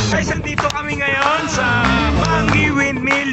Guys, nandito kami ngayon sa Bangi Windmill.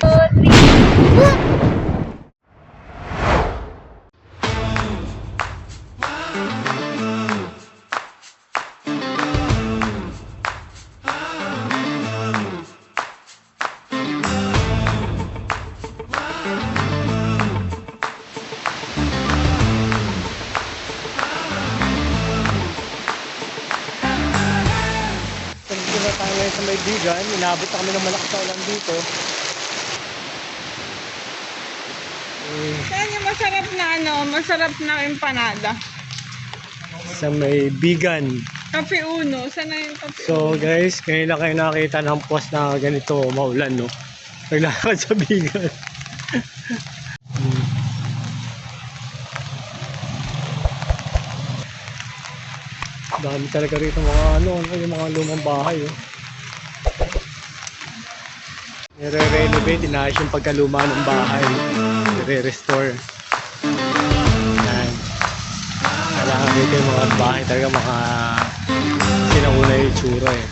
Nandito na tayo ngayon sa may Bigan. Inabot na kami ng malakas na ulan dito. Saan yung masarap na masarap na empanada? Sa may Bigan. Cafe Uno, saan na yung Cafe So Uno? guys, ngayon lang kayo nakakita ng post na ganito maulan, no? Naglakad sa Bigan. Dami talaga rito mga yung mga lumang bahay, oh. Nire-renovate, inaayos yung pagkaluma ng bahay. Nire-restore. Yan. Kailangan dito yung mga bahay talaga mga sinauna yung itsura, eh.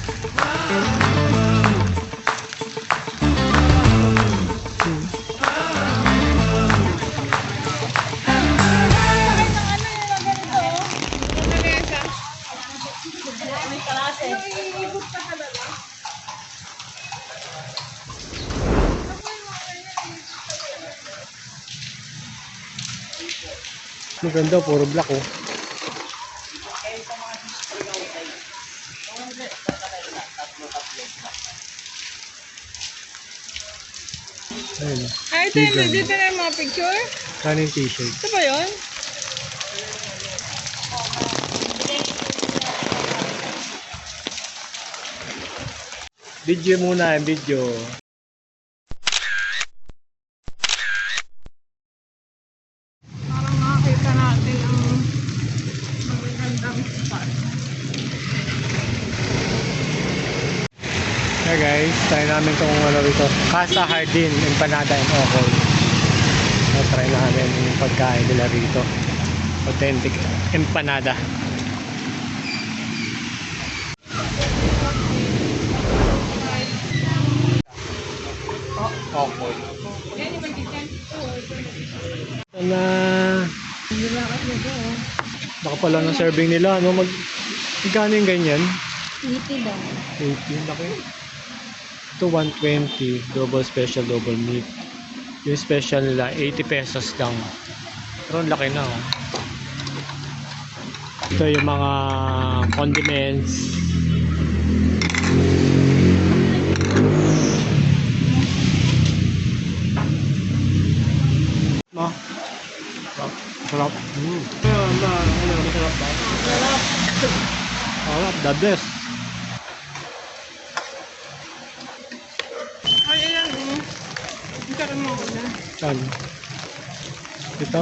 Maganda, puro black, oh. Ayun, Ay, dito na yung mga picture? kanin t-shirt. Ito ba yun? Video muna, video. Parang makakita natin ang magagandang spot. Yeah guys, try namin itong rito. Casa Hardin, empanada and okol. Try namin yung pagkain nila rito. Authentic empanada. Okol. Na baka pala ng serving nila, ano, magkano yung ganyan? 80 daw. 80, laki. Ito 120, double special, double meat. Yung special nila 80 pesos lang. Pero ang laki na, oh. Ito yung mga condiments. Ma, sarap. Masarap ba? Sarap, the best. Ay, ayan mo. Ikaroon mo ko na. Saan? Ito?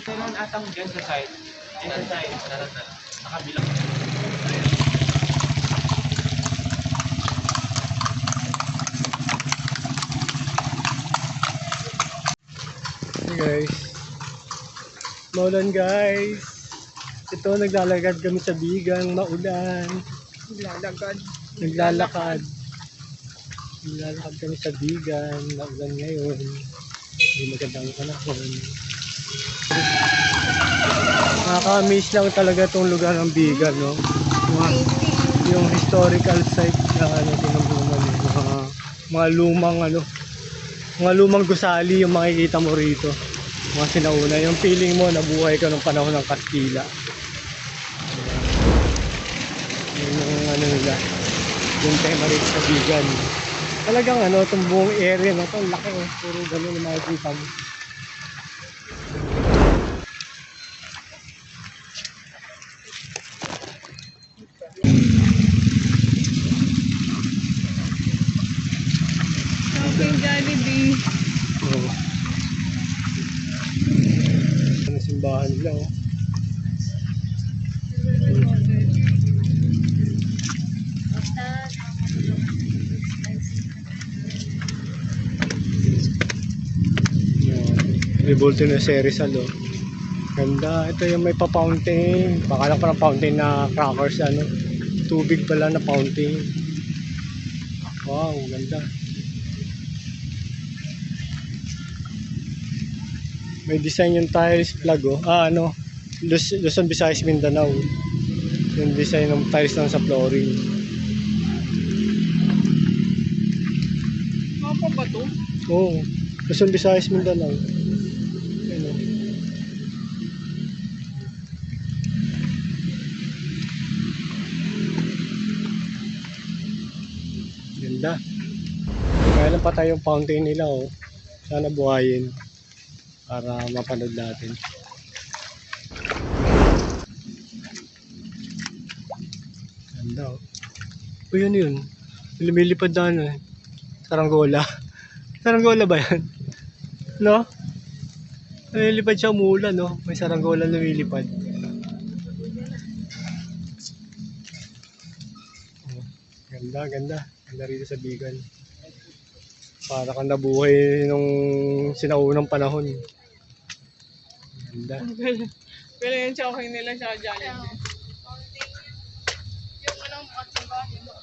Meron atang dyan sa side. Dyan sa side. Sa kabilang. Hey guys. Maulan guys. Ito naglalagad kami sa Bigang, maulan. Lalagad. Naglalakad. Naglalakad kami sa Bigan. Naulan ngayon. Hindi magandang panahon. Nakaka-miss lang talaga tong lugar ng Bigan, no? Yung historical site na ano, tinambunan eh. Mga lumang ano, mga lumang gusali yung makikita mo rito. Mga sinauna. Yung feeling mo nabuhay ka nung panahon ng Kastila. Yung ano nila, yung tema rito sa Bigan. Talagang ano, itong buong area na ito, laki oh. Puro ganun yung makikita mo. Shopping Jollibee. Oo. Ano simbahan nila oh. Revolto na si Rizal oh. Ganda. Ito yung may pa-fountain. Pakala pa ng fountain na crackers ano. Tubig pala na fountain. Wow, ganda. May design yung tiles flag oh. Ah ano. Luzon, Visayas, Mindanao. Yung design ng tiles lang sa flooring. Mapa ba to? Oo. Luzon, Visayas, Mindanao. Ano. Ganda. Kaya lang patay yung fountain nila oh. Sana buhayin para mapanood natin. Ganda oh. O yun. Lumilipad na ano eh. Saranggola. Saranggola ba yan? No? Lumilipad siya umulan no? May saranggola lumilipad. Oh, ganda. Ganda rito sa Bigan. Para kang nabuhay nung sinaunang panahon. Ganda. Pero yung shopping nila sa Jollibee. Yung anong patsimbahin mo?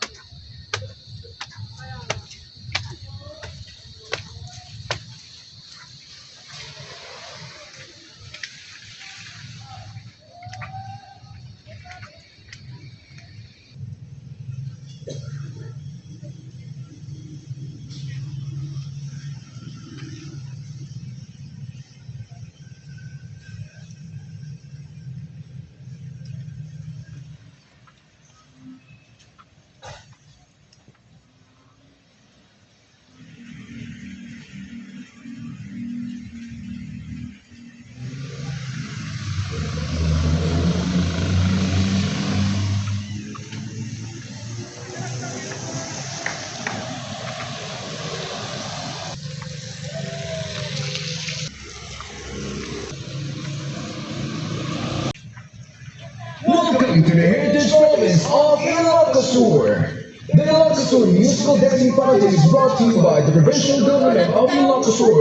Welcome to the Heritage Province of Ilocosur. The Ilocosur Musical Dancing Project is brought to you by the Provincial Government of Ilocosur.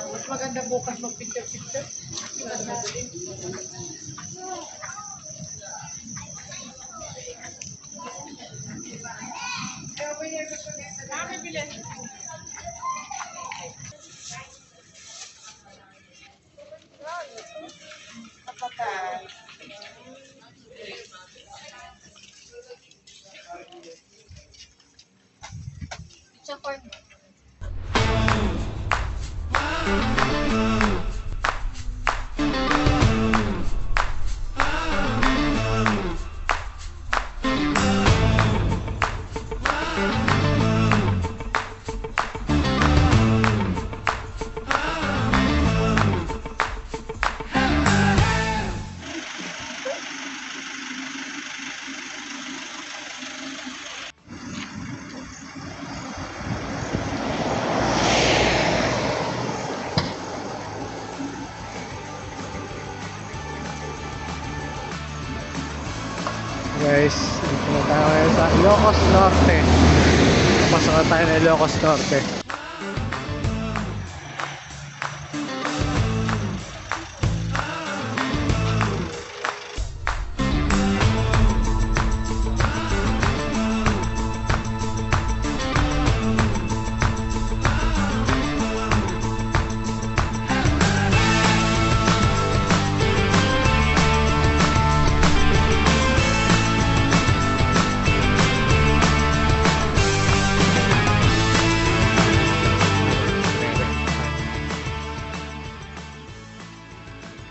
Mas maganda bukas mag-picture-picture. Kami bilis. Chocolate. Guys, dito na tayo ngayon sa Ilocos Norte. Pasok na tayo na Ilocos Norte.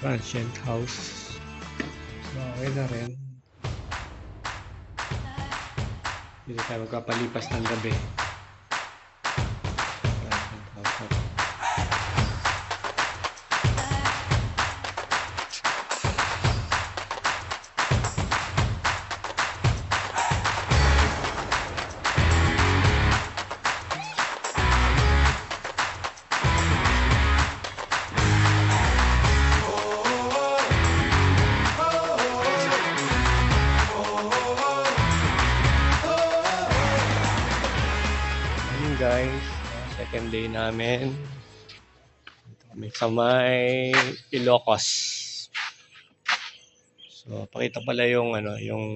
Transient house. So, okay na rin. Dito tayo magpapalipas ng gabi. Transient house. Ayun guys, second day namin. Dito kami sa may Ilocos. So, pakita pala yung yung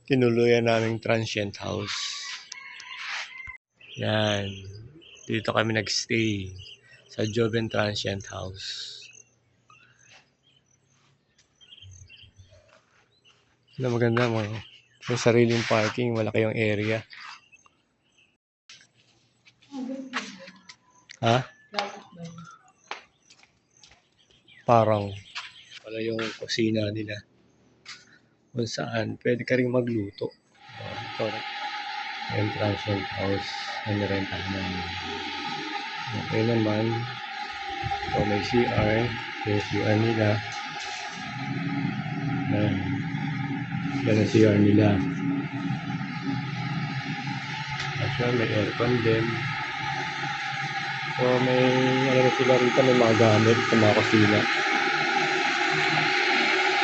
tinuluyan naming transient house. Yan. Dito kami nagstay sa Joven Transient House. Na maganda mo. May sariling parking, malaki yung area. Ha? Parang wala yung kusina nila. Kung saan, pwede ka rin magluto. Ito, yung transient house na nirentahan namin. Okay naman. So, may CR. Yung CR nila. Yan ang CR nila. Actually, may aircon din. So, may sila rito, may mga gamit sa mga kusina.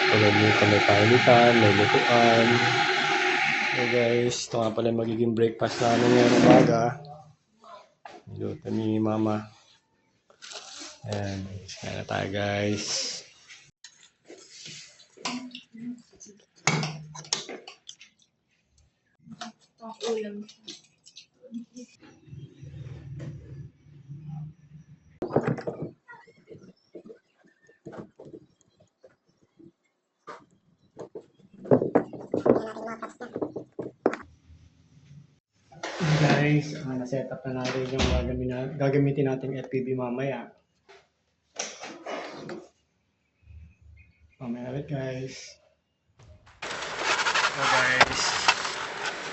So, may painitan, may lutuan. So guys, ito nga pala magiging breakfast namin ngayong umaga. Niluto ni Mama. Ayan, kaya na tayo guys. Guys, na-set up na natin yung gagamitin nating FPV mamaya. Mamaya ulit guys. So guys,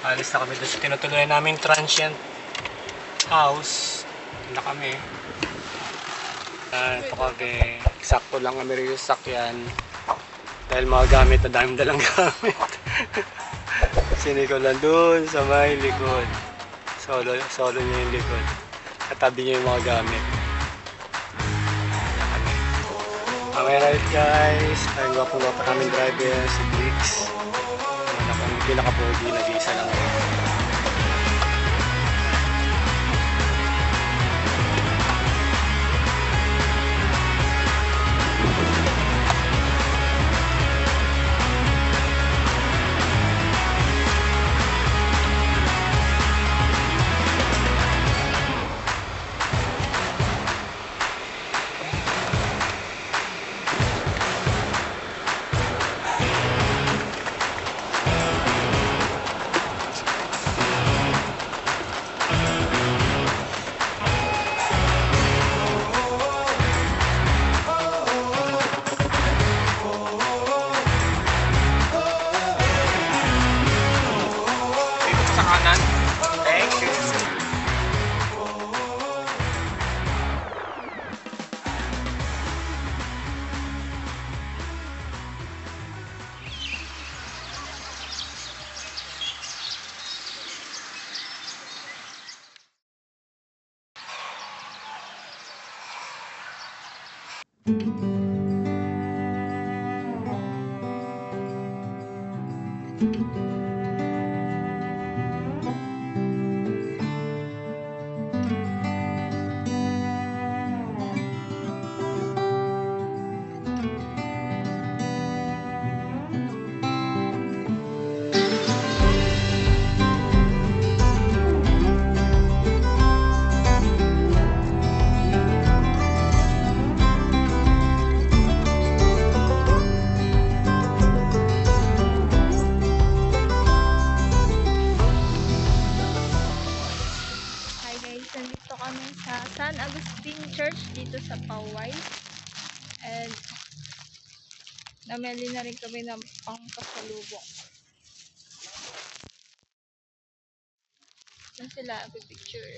alis na kami doon sa tinutuloy namin transient house. Na kami. Ito kami, sakto lang kami rin yung sakyan. Dahil mga gamit, na daming dalang gamit. Siniko lang doon sa may likod. Solo niya yung likod. Katabi niya yung mga gamit. Mamaya na ulit guys. Ayun gwapo-gwapo namin driver, si Brix. Pinaka-pogi, nag-iisa lang. Sa kanan. Thank you. Hi guys, nandito kami sa San Agustin Church dito sa Paway. And namili na rin kami ng pangkasalubong. Yan sila, picture.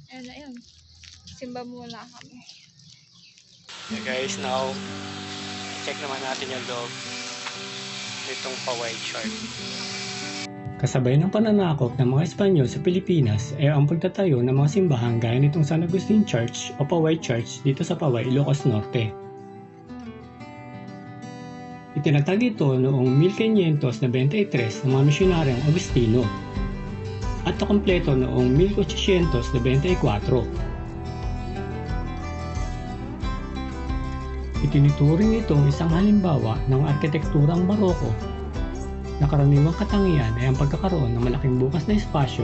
And ayun, simba muna kami. Okay guys, now check naman natin yung loob nitong Paway Church. Kasabay ng pananakop ng mga Espanyol sa Pilipinas ay ang pagtatayo ng mga simbahan gaya nitong San Agustin Church o Paway Church dito sa Paway, Ilocos Norte. Itinatag ito noong 1593 ng mga misyonaryong Agustino at nakompleto noong 1824. Itinuturing itong isang halimbawa ng arkitekturang baroko na karaniwang katangian ay ang pagkakaroon ng malaking bukas na espasyo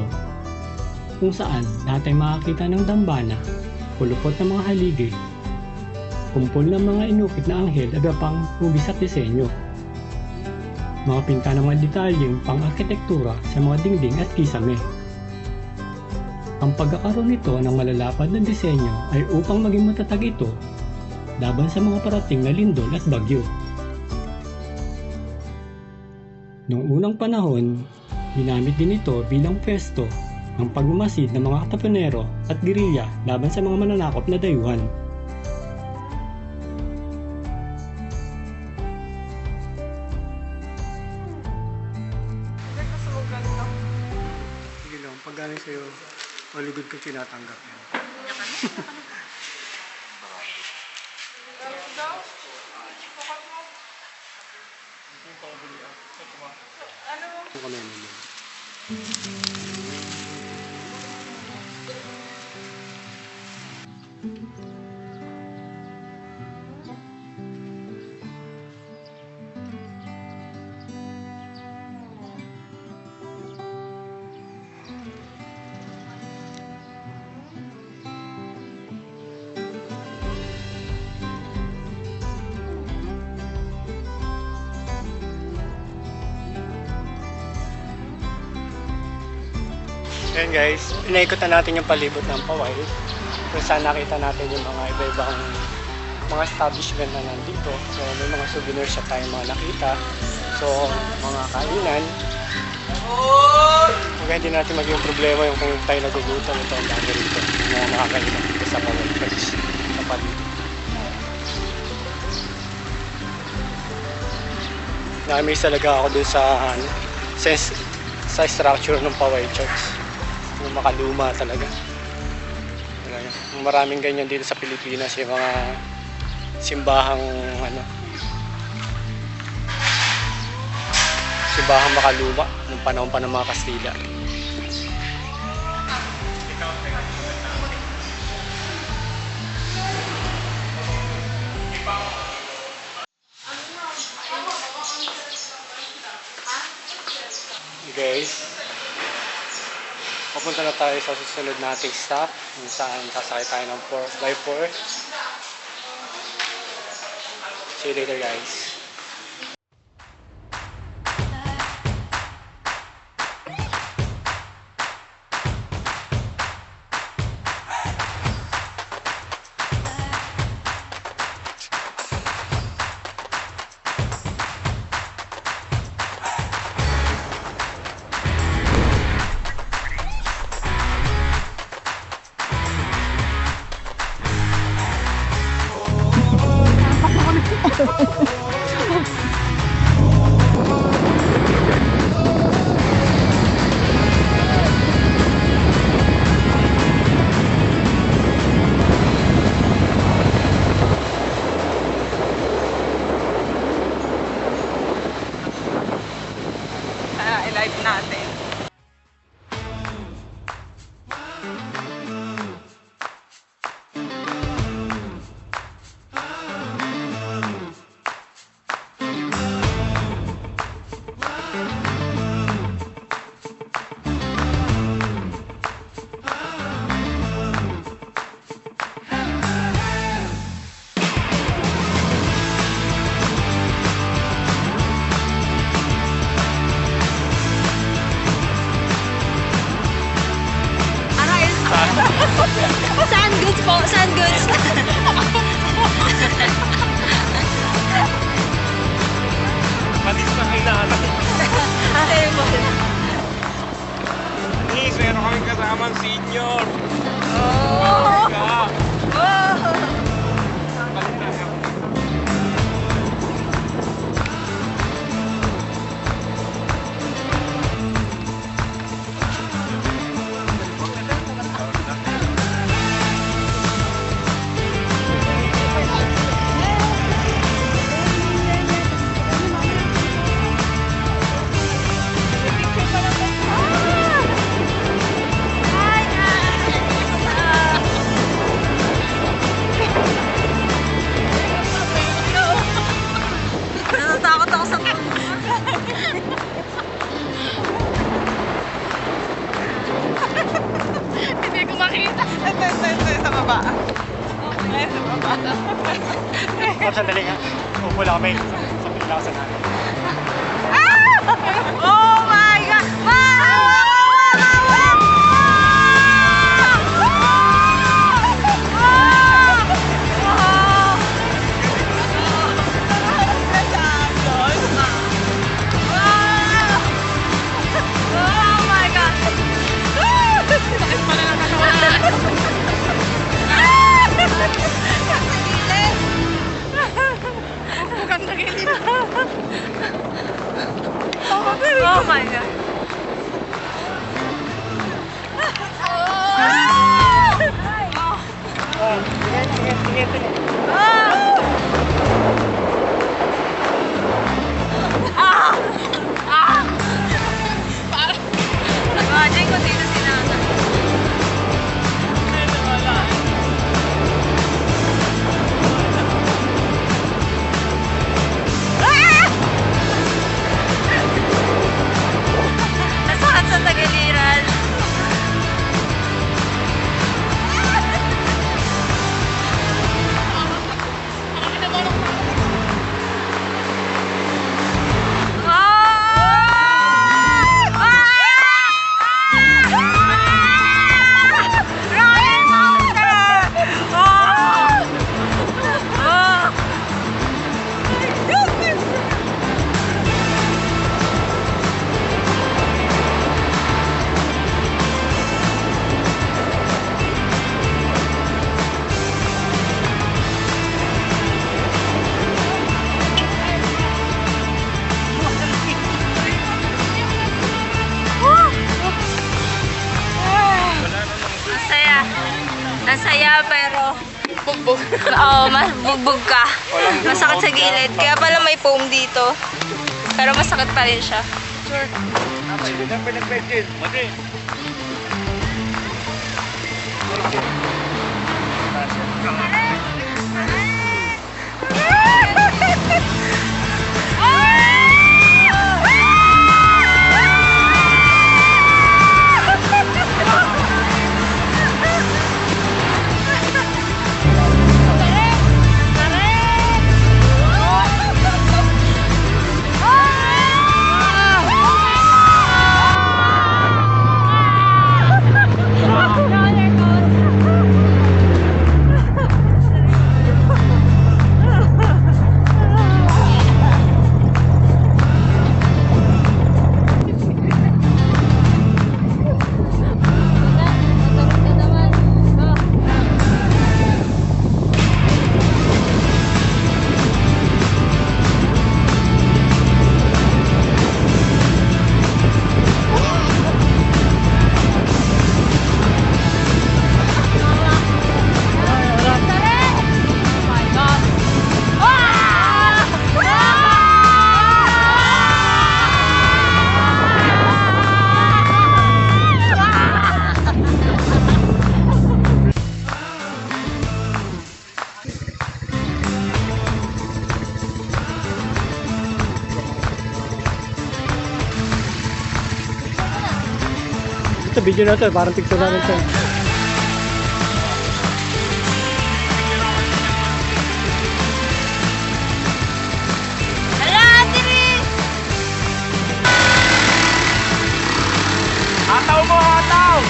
kung saan lahat ay makakita ng dambana, kulupot ng mga haligi, kumpol ng mga inukit na anghel at pang hugis at disenyo, mga pinta ng mga detalyeng pang-arkitektura sa mga dingding at kisame. Ang pagkakaroon nito ng malalapad na disenyo ay upang maging matatag ito laban sa mga parating na lindol at bagyo. Noong unang panahon, ginamit din ito bilang pwesto ng pagmamasid ng mga kataponero at gerilya laban sa mga mananakop na dayuhan. Sige lang, pag galing sa'yo, malugod ko tinatanggap yan. Ano kami naman? Ayan guys, inaikutan natin yung palibot ng Paway kung saan nakita natin yung mga iba-ibang mga establishment na nandito. So may mga souvenirs siya tayong mga nakita. So mga kainan Huwag hindi natin maging problema yung kung tayo nagugutom. Ito ang dami rito na nakakainom sa Paway Church sa paligid. Na-amaze talaga ako dun sa sa structure ng Paway Church. Yung makaluma talaga. Yung maraming ganyan dito sa Pilipinas, yung mga simbahang simbahang makaluma nung panahon pa ng mga Kastila. Guys, papunta na tayo sa susunod nating stop kung saan sasakay tayo ng 4x4. See you later, guys. I-live natin. Saan goods po? Saan goods? Patis na kayo natin. Ay, mo. Nis, meron kami kasamang senior. Oh! Ka. Oh! Natatakot ako sa hindi ko makita. Ito, sa baba. Ay, sa baba. Sandali nga. Upo lang kami. Sabi lang sa namin. Oh my God! Oh my God! Oh my God! Imagine kung dito si Nana. Nasaya pero bugbog. Oo, mas bugbog ka. Masakit sa gilid. Kaya pala may foam dito. Pero masakit pa rin siya. Sure. Ito, video na to. Parang picture na rin to. Hala, Ate Riz! Ataw mo, ataw!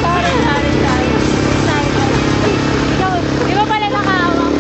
Sorry. Di ba pala nakahawak?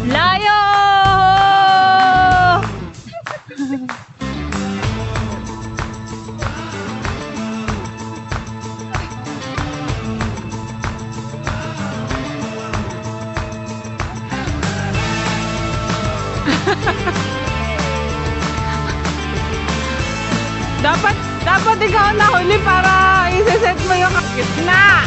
Layo! Dapat ikaw na huli para isa-set mo yung gitna.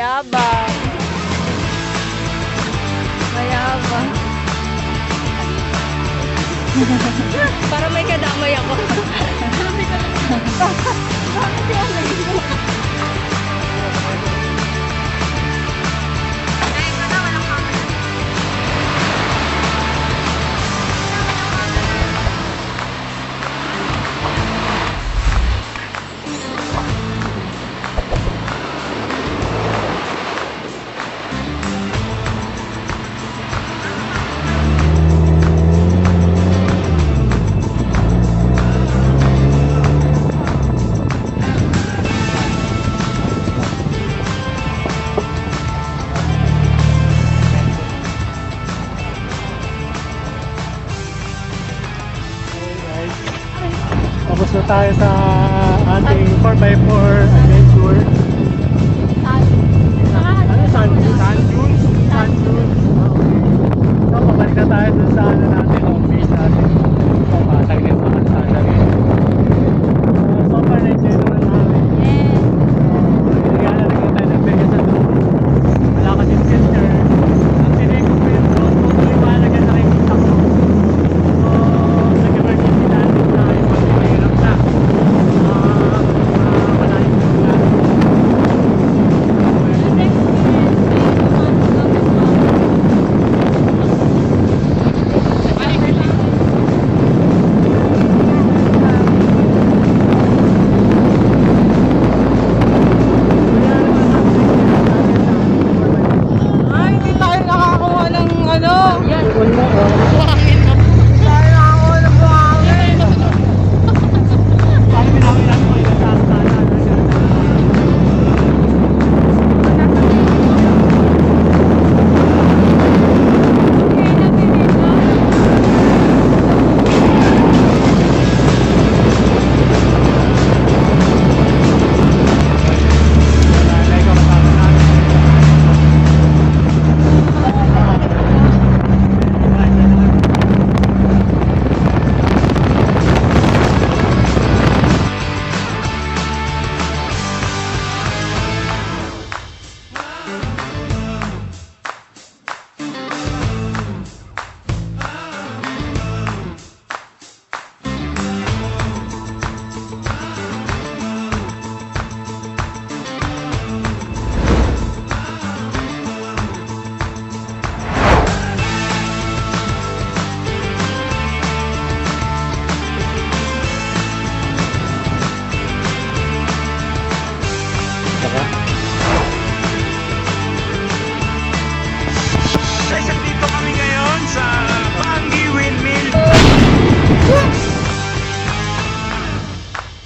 Mayabang. Mayabang. Para may kadamay ako. Tapos na tayo sa ating 4x4 adventure. Ano? Sand dunes? Sand dunes. Okay. So, pabalik na tayo dun sa ano natin.